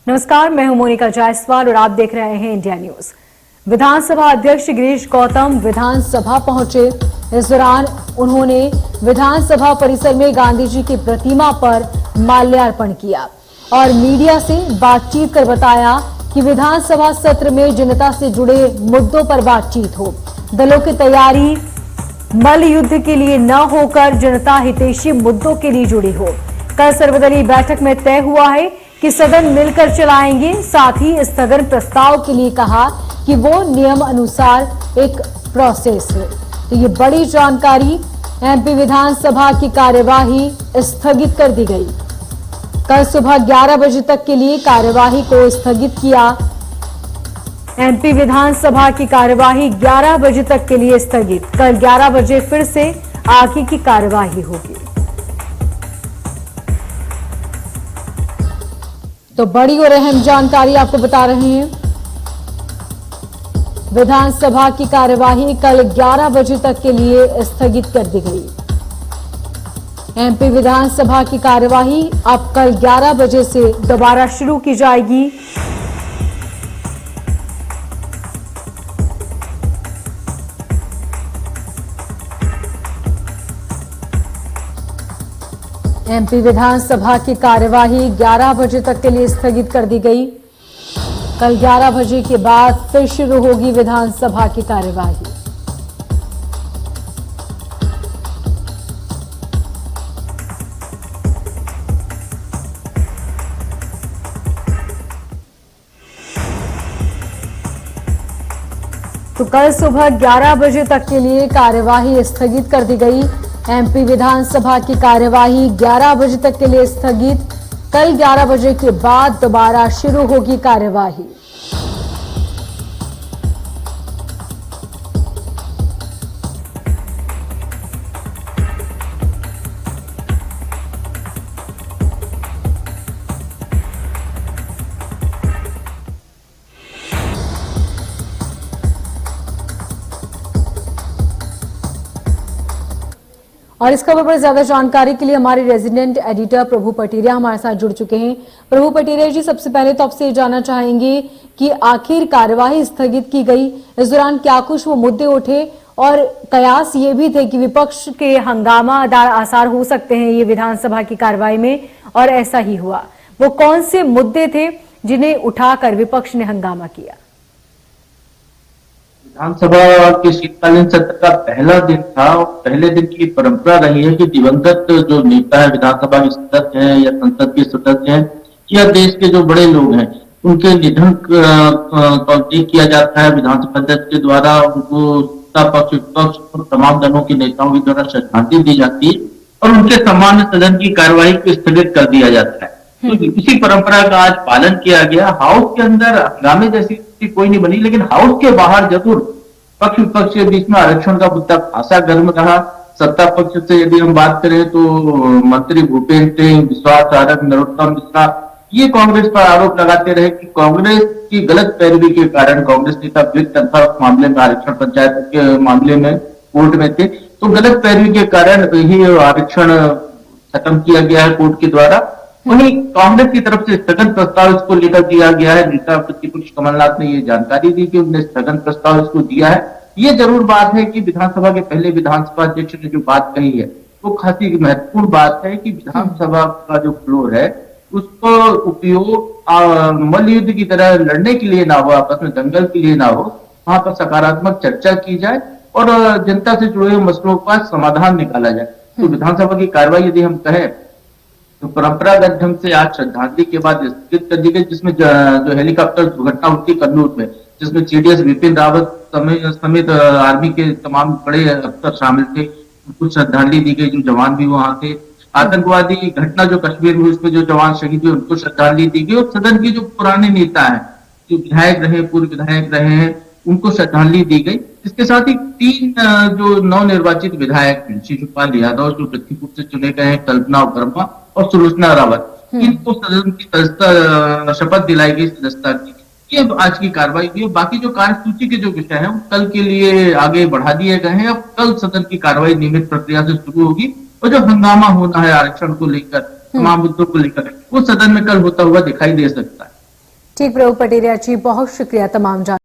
नमस्कार, मैं हूं मोनिका जायसवाल और आप देख रहे हैं इंडिया न्यूज। विधानसभा अध्यक्ष गिरीश गौतम विधानसभा पहुंचे। इस दौरान उन्होंने विधानसभा परिसर में गांधी जी की प्रतिमा पर माल्यार्पण किया और मीडिया से बातचीत कर बताया कि विधानसभा सत्र में जनता से जुड़े मुद्दों पर बातचीत हो। दलों की तैयारी मल्ल युद्ध के लिए न होकर जनता हितैषी मुद्दों के लिए जुड़ी हो। कल सर्वदलीय बैठक में तय हुआ है कि सदन मिलकर चलाएंगे। साथ ही स्थगन प्रस्ताव के लिए कहा कि वो नियम अनुसार एक प्रोसेस है। तो ये बड़ी जानकारी। एमपी विधानसभा की कार्यवाही स्थगित कर दी गई। कल सुबह 11 बजे तक के लिए कार्यवाही को स्थगित किया। एमपी विधानसभा की कार्यवाही 11 बजे तक के लिए स्थगित। कल 11 बजे फिर से आगे की कार्यवाही होगी। तो बड़ी और अहम जानकारी आपको बता रहे हैं। विधानसभा की कार्यवाही कल 11 बजे तक के लिए स्थगित कर दी गई। एमपी विधानसभा की कार्यवाही अब कल 11 बजे से दोबारा शुरू की जाएगी। एमपी विधानसभा की कार्यवाही 11 बजे तक के लिए स्थगित कर दी गई। कल 11 बजे के बाद फिर शुरू होगी विधानसभा की कार्यवाही। तो कल सुबह 11 बजे तक के लिए कार्यवाही स्थगित कर दी गई। एमपी विधानसभा की कार्यवाही 11 बजे तक के लिए स्थगित। कल 11 बजे के बाद दोबारा शुरू होगी कार्यवाही। और इस खबर पर ज्यादा जानकारी के लिए हमारे रेजिडेंट एडिटर प्रभु पटेरिया हमारे साथ जुड़ चुके हैं। प्रभु पटेरिया जी, सबसे पहले तो आपसे जानना चाहेंगे कि आखिर कार्यवाही स्थगित की गई, इस दौरान क्या कुछ वो मुद्दे उठे और कयास ये भी थे कि विपक्ष के हंगामादार आसार हो सकते हैं ये विधानसभा की कार्यवाही में, और ऐसा ही हुआ। वो कौन से मुद्दे थे जिन्हें उठाकर विपक्ष ने हंगामा किया? विधानसभा के शीतकालीन सत्र का पहला दिन था और पहले दिन की परंपरा रही है कि दिवंगत जो नेता है, विधानसभा के सदस्य हैं या संसद के सदस्य हैं या देश के जो बड़े लोग हैं, उनके निधन का किया जाता है विधानसभा अध्यक्ष के द्वारा। उनको सत्ता पक्ष, विपक्ष और तमाम दलों के नेताओं के द्वारा श्रद्धांजलि दी जाती है और उनके सम्मान में सदन की कार्यवाही को स्थगित कर दिया जाता है। तो इसी परंपरा का आज पालन किया गया। हाउस के अंदर हंगामे जैसी कोई नहीं बनी, लेकिन हाउस के बाहर जरूर पक्ष विपक्ष के बीच में आरक्षण का मुद्दा खासा गर्म रहा। सत्ता पक्ष से यदि हम बात करें तो मंत्री भूपेंद्र सिंह, विश्वास आरक, नरोत्तम मिश्रा ये कांग्रेस पर आरोप लगाते रहे कि कांग्रेस की गलत पैरवी के कारण कांग्रेस नेता तरफा मामले में आरक्षण पंचायत के मामले में कोर्ट में थे, तो गलत पैरवी के कारण ही आरक्षण खत्म किया गया है कोर्ट के द्वारा। वहीं कांग्रेस की तरफ से स्थगन प्रस्ताव इसको लेकर दिया गया है। नेता प्रतिपक्ष कमलनाथ ने ये जानकारी दी कि उन्होंने स्थगन प्रस्ताव इसको दिया है। ये जरूर बात है कि विधानसभा के पहले विधानसभा अध्यक्ष ने जो बात कही है वो खासी महत्वपूर्ण बात है कि विधानसभा का जो फ्लोर है उसको उपयोग मल्ल युद्ध की तरह लड़ने के लिए ना हो, आपस में दंगल के लिए ना हो, वहां पर सकारात्मक चर्चा की जाए और जनता से जुड़े हुए मसलों का समाधान निकाला जाए। तो विधानसभा की कार्रवाई यदि हम कहें तो परंपरागत ढंग से आज श्रद्धांजलि के बाद स्थगित कर दी गई, जिसमें जो हेलीकॉप्टर दुर्घटना हुई कन्नौज में, जिसमें सीडीएस विपिन रावत समेत आर्मी के तमाम बड़े अफसर शामिल थे, उनको श्रद्धांजलि दी गई। जो जवान भी वहां थे। आतंकवादी घटना जो कश्मीर में उसमें जो जवान शहीद हुए उनको श्रद्धांजलि दी गई और सदन के जो पुराने नेता हैं, जो विधायक रहे, पूर्व विधायक रहे हैं, उनको श्रद्धांजलि दी गई। इसके साथ ही 3 जो नवनिर्वाचित विधायक हैं, शिशुपाल यादव जो पृथ्वीपुर से चुने गए हैं, कल्पना वर्मा और सुलोचना रावत, इनको सदन की सदस्यता शपथ दिलाई गई सदस्यता की। ये आज की कार्रवाई हुई। बाकी जो कार्यसूची के जो विषय है वो कल के लिए आगे बढ़ा दिए गए हैं। अब कल सदन की कार्रवाई नियमित प्रक्रिया से शुरू होगी और जो हंगामा होना है आरक्षण को लेकर, तमाम मुद्दों को लेकर, वो सदन में कल होता हुआ दिखाई दे सकता है। ठीक प्रभु पटेरिया जी, बहुत शुक्रिया तमाम जान